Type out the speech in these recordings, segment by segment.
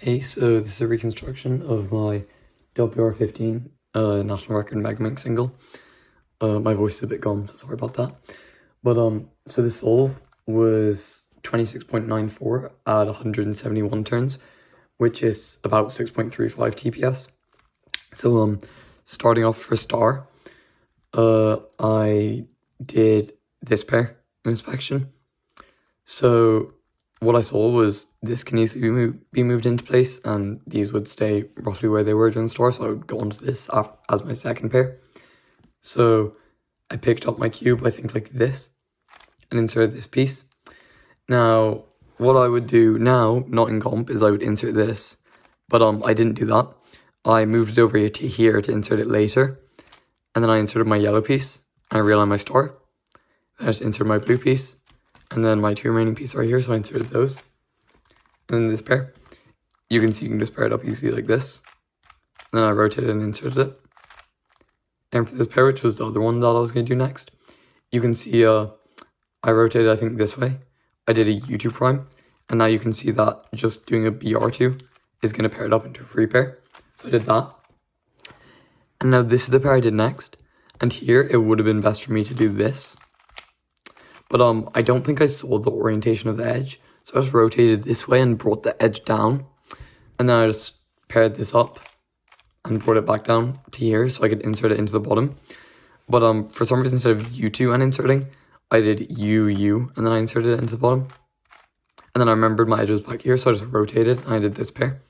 Hey, so this is a reconstruction of my Wr15 national record Megamix single. My voice is a bit gone, so sorry about that. But so the solve was 26.94 at 171 turns, which is about 6.35 TPS. So starting off for star, I did this pair inspection. So what I saw was this can easily be moved into place, and these would stay roughly where they were during the store, so I would go onto this as my second pair. So I picked up my cube, I think like this, and inserted this piece. Now, what I would do now, not in comp, is I would insert this, but I didn't do that. I moved it over here to insert it later, and then I inserted my yellow piece, and I realigned my star. Then I just inserted my blue piece, and then my two remaining pieces are here, so I inserted those. And then this pair, you can see you can just pair it up easily like this. And then I rotated and inserted it. And for this pair, which was the other one that I was going to do next, you can see I rotated, I think, this way. I did a U2 prime, and now you can see that just doing a BR2 is going to pair it up into a free pair. So I did that. And now this is the pair I did next. And here, it would have been best for me to do this. But I don't think I saw the orientation of the edge. So I just rotated this way and brought the edge down. And then I just paired this up and brought it back down to here so I could insert it into the bottom. But for some reason, instead of U2 and inserting, I did UU and then I inserted it into the bottom. And then I remembered my edge was back here, so I just rotated and I did this pair.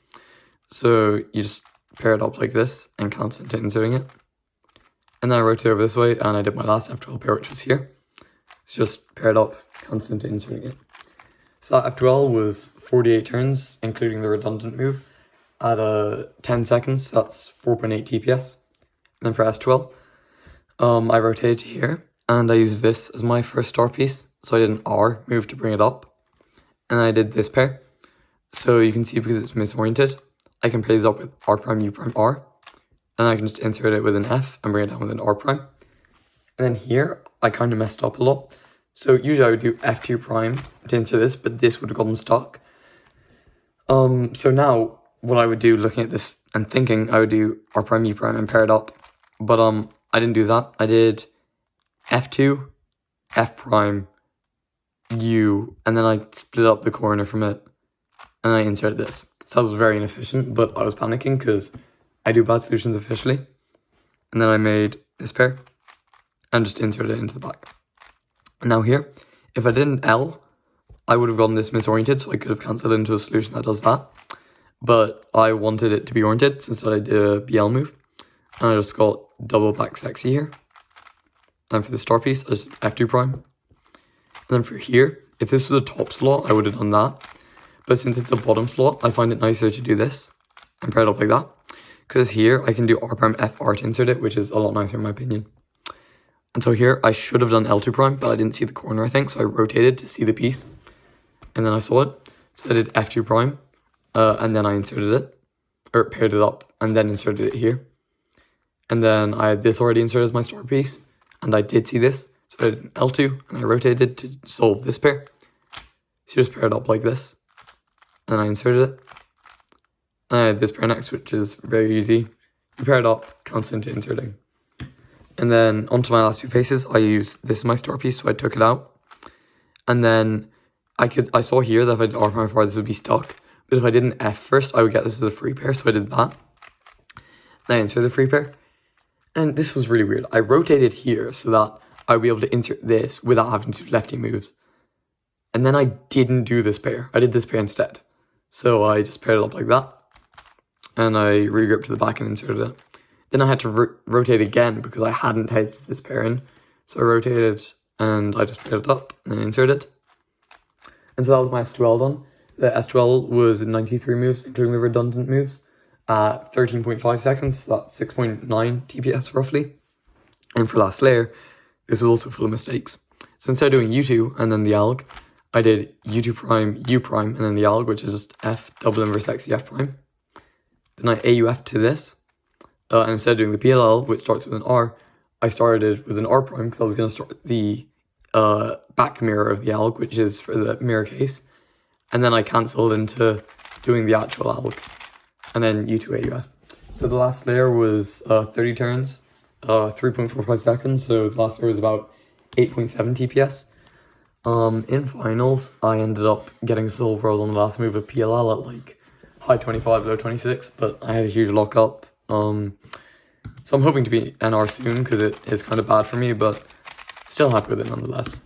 So you just pair it up like this and cancel into inserting it. And then I rotated over this way and I did my last F12 pair, which was here. It's just paired up, constant inserting it. So that F12 was 48 turns, including the redundant move, at 10 seconds. That's 4.8 TPS. And then for S12, I rotated to here, and I used this as my first star piece. So I did an R move to bring it up, and I did this pair. So you can see because it's misoriented, I can pair these up with R prime, U prime, R, and I can just insert it with an F and bring it down with an R prime. And then here, I kind of messed up a lot. So usually I would do F2 prime to insert this, but this would have gotten stuck. So now what I would do, looking at this and thinking, I would do R prime, U prime and pair it up. But I didn't do that. I did F2, F prime, U, and then I split up the corner from it, and I inserted this. So that was very inefficient, but I was panicking because I do bad solutions officially. And then I made this pair and just inserted it into the back. Now here, if I did an L, I would have gotten this misoriented, so I could have cancelled into a solution that does that. But I wanted it to be oriented, so instead I did a BL move. And I just got double back sexy here. And for the star piece, I just F2 prime. And then for here, if this was a top slot, I would have done that. But since it's a bottom slot, I find it nicer to do this and pair it up like that. Because here, I can do R prime F R to insert it, which is a lot nicer in my opinion. And so here, I should have done L2 prime, but I didn't see the corner, I think, so I rotated to see the piece. And then I saw it, so I did F2 prime, and then I inserted it, or paired it up, and then inserted it here. And then I had this already inserted as my star piece, and I did see this, so I did an L2, and I rotated to solve this pair. So you just pair it up like this, and I inserted it. And I had this pair next, which is very easy. You pair it up, constant into inserting. And then onto my last two faces, I used this as my star piece, so I took it out. And then I saw here that if I did R prime F R, this would be stuck. But if I did an F first, I would get this as a free pair, so I did that. Then I inserted the free pair. And this was really weird. I rotated here so that I would be able to insert this without having to do lefty moves. And then I didn't do this pair. I did this pair instead. So I just paired it up like that. And I regripped to the back and inserted it. Then I had to rotate again because I hadn't hedged this pair in. So I rotated and I just paired it up and then inserted. And so that was my S12 done. The S12 was 93 moves, including the redundant moves, at 13.5 seconds. So that's 6.9 TPS roughly. And for last layer, this was also full of mistakes. So instead of doing U2 and then the alg, I did U2 prime, U prime, and then the alg, which is just F double inverse sexy F prime. Then I AUF to this. And instead of doing the PLL, which starts with an R, I started with an R prime because I was going to start the back mirror of the alg, which is for the mirror case. And then I cancelled into doing the actual alg, and then U2 AUF. So the last layer was 30 turns, 3.45 seconds, so the last layer was about 8.7 TPS. In finals, I ended up getting silver. I was on the last move of PLL at like high 25, low 26, but I had a huge lockup. So I'm hoping to be NR soon because it is kind of bad for me, but still happy with it nonetheless.